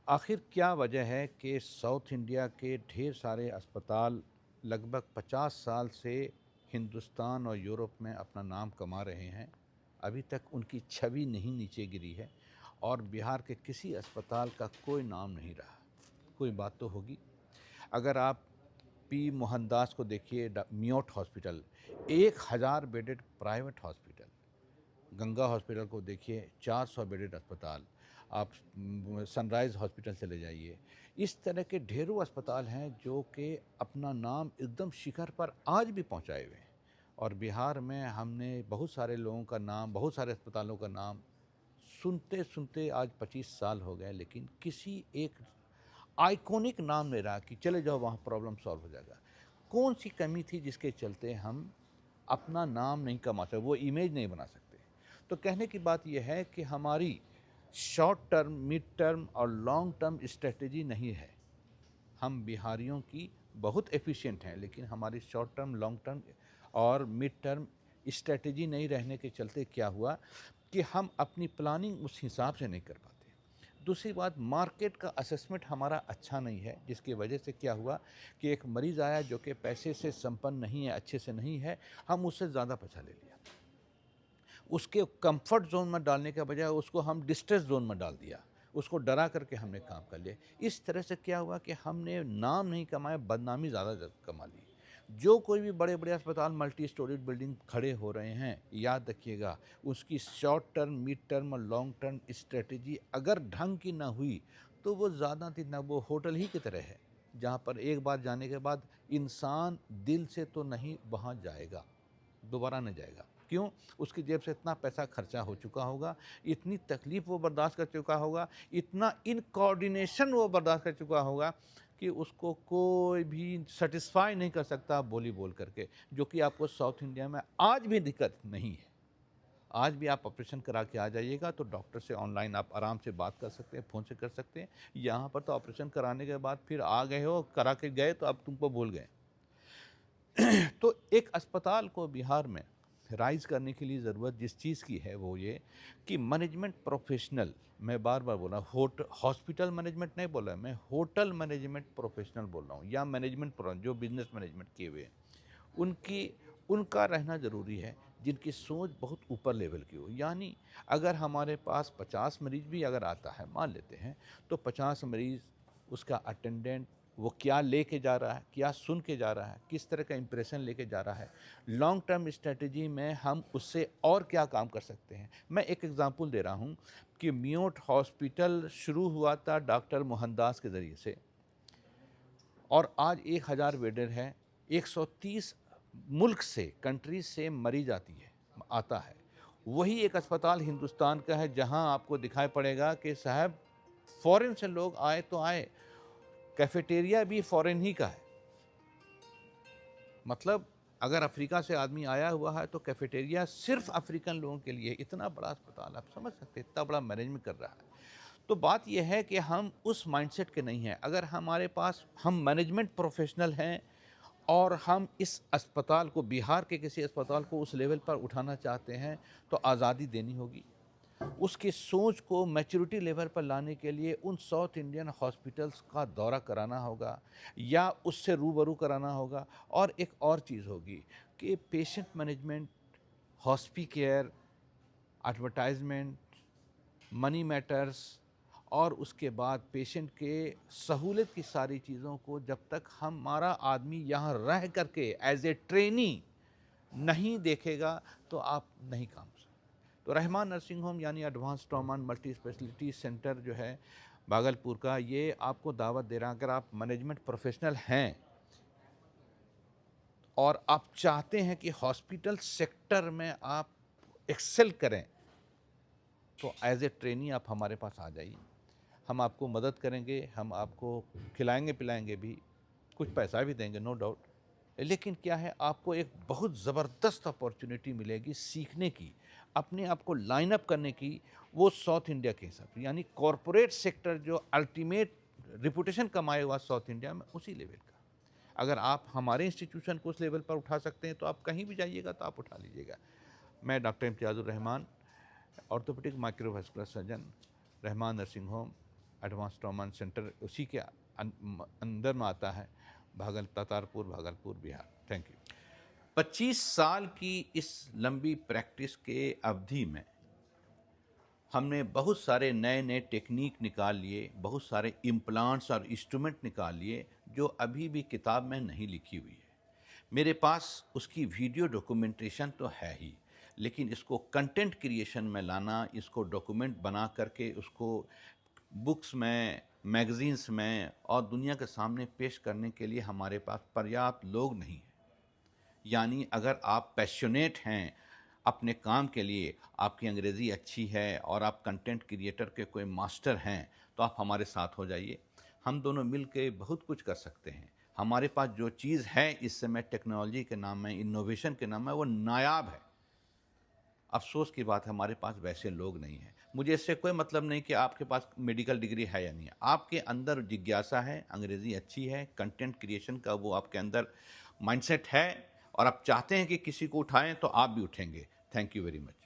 आखिर क्या वजह है कि साउथ इंडिया के ढेर सारे अस्पताल लगभग 50 साल से हिंदुस्तान और यूरोप में अपना नाम कमा रहे हैं, अभी तक उनकी छवि नहीं नीचे गिरी है और बिहार के किसी अस्पताल का कोई नाम नहीं रहा। कोई बात तो होगी। अगर आप पी मोहनदास को देखिए, MIOT hospital, 1000 bedded private hospital. Ganga hospital को देखिए, 400 बेडेड अस्पताल। आप सनराइज़ हॉस्पिटल चले जाइए। इस तरह के ढेरों अस्पताल हैं जो कि अपना नाम एकदम शिखर पर आज भी पहुंचाए हुए हैं। और बिहार में हमने बहुत सारे लोगों का नाम, बहुत सारे अस्पतालों का नाम सुनते सुनते आज 25 साल हो गए, लेकिन किसी एक आइकॉनिक नाम नहीं रहा कि चले जाओ वहाँ प्रॉब्लम सॉल्व हो जाएगा। कौन सी कमी थी जिसके चलते हम अपना नाम नहीं कमा सकते, वो इमेज नहीं बना सकते? तो कहने की बात यह है कि हमारी शॉर्ट टर्म, मिड टर्म और लॉन्ग टर्म स्ट्रेटजी नहीं है। हम बिहारियों की बहुत एफिशिएंट हैं, लेकिन हमारी शॉर्ट टर्म, लॉन्ग टर्म और मिड टर्म स्ट्रेटजी नहीं रहने के चलते क्या हुआ कि हम अपनी प्लानिंग उस हिसाब से नहीं कर पाते। दूसरी बात, मार्केट का असेसमेंट हमारा अच्छा नहीं है, जिसकी वजह से क्या हुआ कि एक मरीज़ आया जो कि पैसे से संपन्न नहीं है, अच्छे से नहीं है, हम उससे ज़्यादा पैसा ले लिया। उसके कंफर्ट जोन में डालने के बजाय उसको हम डिस्ट्रेस जोन में डाल दिया, उसको डरा करके हमने काम कर लिया। इस तरह से क्या हुआ कि हमने नाम नहीं कमाया, बदनामी ज़्यादा कमा ली। जो कोई भी बड़े बड़े अस्पताल, मल्टी स्टोरीड बिल्डिंग खड़े हो रहे हैं, याद रखिएगा, उसकी शॉर्ट टर्म, मिड टर्म और लॉन्ग टर्म स्ट्रेटजी अगर ढंग की ना हुई तो वो ज़्यादा दिन ना, वो होटल ही की तरह है जहाँ पर एक बार जाने के बाद इंसान दिल से तो नहीं वहाँ जाएगा, दोबारा नहीं जाएगा। क्यों? उसकी जेब से इतना पैसा खर्चा हो चुका होगा, इतनी तकलीफ़ वो बर्दाश्त कर चुका होगा, इतना इनकोऑर्डिनेशन वो बर्दाश्त कर चुका होगा कि उसको कोई भी सैटिस्फाई नहीं कर सकता बोली बोल करके, जो कि आपको साउथ इंडिया में आज भी दिक्कत नहीं है। आज भी आप ऑपरेशन करा के आ जाइएगा तो डॉक्टर से ऑनलाइन आप आराम से बात कर सकते हैं, फ़ोन से कर सकते हैं। यहाँ पर तो ऑपरेशन कराने के बाद फिर आ गए हो, करा के गए तो अब तुमको भूल गए। तो एक अस्पताल को बिहार में राइज़ करने के लिए ज़रूरत जिस चीज़ की है वो ये कि मैनेजमेंट प्रोफेशनल, मैं बार बार बोल रहा हूँ, हॉस्पिटल मैनेजमेंट नहीं बोल रहा, मैं होटल मैनेजमेंट प्रोफेशनल बोल रहा हूँ, या मैनेजमेंट जो बिजनेस मैनेजमेंट किए हुए हैं, उनकी उनका रहना ज़रूरी है, जिनकी सोच बहुत ऊपर लेवल की हो। यानी अगर हमारे पास 50 मरीज़ भी अगर आता है, मान लेते हैं, तो 50 मरीज़, उसका अटेंडेंट वो क्या लेके जा रहा है, क्या सुन के जा रहा है, किस तरह का इंप्रेशन लेके जा रहा है, लॉन्ग टर्म स्ट्रेटजी में हम उससे और क्या काम कर सकते हैं। मैं एक एग्जांपल दे रहा हूँ कि मियोट हॉस्पिटल शुरू हुआ था डॉक्टर मोहनदास के ज़रिए से, और आज 1000 बेडेड है। 130 मुल्क से, कंट्री से मरीज आता है। वही एक अस्पताल हिंदुस्तान का है जहां आपको दिखाई पड़ेगा कि साहब, फॉरेन से लोग आए तो आए, कैफेटेरिया भी फॉरेन ही का है। मतलब अगर अफ्रीका से आदमी आया हुआ है तो कैफेटेरिया सिर्फ अफ्रीकन लोगों के लिए। इतना बड़ा अस्पताल, आप समझ सकते हैं, इतना बड़ा मैनेजमेंट कर रहा है। तो बात यह है कि हम उस माइंडसेट के नहीं हैं। अगर हमारे पास, हम मैनेजमेंट प्रोफेशनल हैं और हम इस अस्पताल को, बिहार के किसी अस्पताल को उस लेवल पर उठाना चाहते हैं, तो आज़ादी देनी होगी। उसकी सोच को मैच्योरिटी लेवल पर लाने के लिए उन साउथ इंडियन हॉस्पिटल्स का दौरा कराना होगा या उससे रूबरू कराना होगा। और एक और चीज़ होगी कि patient management, hospi care, advertisement, money matters, और उसके बाद पेशेंट के सहूलत की सारी चीज़ों को जब तक हमारा आदमी यहाँ रह करके एज ए ट्रेनी नहीं देखेगा तो आप नहीं काम सकते। तो रहमान नर्सिंग होम यानी advance trauma and multi speciality centre जो है भागलपुर का, ये आपको दावत दे रहा है। अगर आप मैनेजमेंट प्रोफेशनल हैं और आप चाहते हैं कि हॉस्पिटल सेक्टर में आप एक्सेल करें, तो एज ए ट्रेनी आप हमारे पास आ जाइए। हम आपको मदद करेंगे, हम आपको खिलाएंगे पिलाएंगे भी, कुछ पैसा भी देंगे, नो डाउट। लेकिन क्या है, आपको एक बहुत ज़बरदस्त अपॉर्चुनिटी मिलेगी सीखने की, अपने आप को लाइन अप करने की, वो साउथ इंडिया के हिसाब से। यानी कॉरपोरेट सेक्टर जो अल्टीमेट रिपुटेशन कमाए हुआ साउथ इंडिया में, उसी लेवल का। अगर आप हमारे इंस्टीट्यूशन को उस लेवल पर उठा सकते हैं तो आप कहीं भी जाइएगा तो आप उठा लीजिएगा। मैं doctor Imtiazur Rahman, orthopaedic microvascular surgeon, Rahman nursing home, advance trauma centre उसी के अंदर में आता है, तातारपुर, भागलपुर, बिहार। Thank you. 25 साल की इस लंबी प्रैक्टिस के अवधि में हमने बहुत सारे नए नए टेक्निक निकाल लिए, बहुत सारे इम्प्लांट्स और इंस्ट्रूमेंट निकाल लिए जो अभी भी किताब में नहीं लिखी हुई है। मेरे पास उसकी वीडियो डॉक्यूमेंटेशन तो है ही, लेकिन इसको कंटेंट क्रिएशन में लाना, इसको डॉक्यूमेंट बना करके उसको बुक्स में, मैगजीन्स में और दुनिया के सामने पेश करने के लिए हमारे पास पर्याप्त लोग नहीं हैं। यानी अगर आप पैशनेट हैं अपने काम के लिए, आपकी अंग्रेज़ी अच्छी है और आप कंटेंट क्रिएटर के कोई मास्टर हैं, तो आप हमारे साथ हो जाइए। हम दोनों मिल के बहुत कुछ कर सकते हैं। हमारे पास जो चीज़ है इस समय टेक्नोलॉजी के नाम में, इनोवेशन के नाम में, वो नायाब है। अफसोस की बात है हमारे पास वैसे लोग नहीं हैं। मुझे इससे कोई मतलब नहीं कि आपके पास मेडिकल डिग्री है या नहीं है। आपके अंदर जिज्ञासा है, अंग्रेज़ी अच्छी है, कंटेंट क्रिएशन का वो आपके अंदर माइंडसेट है और आप चाहते हैं कि किसी को उठाएं, तो आप भी उठेंगे। Thank you very much.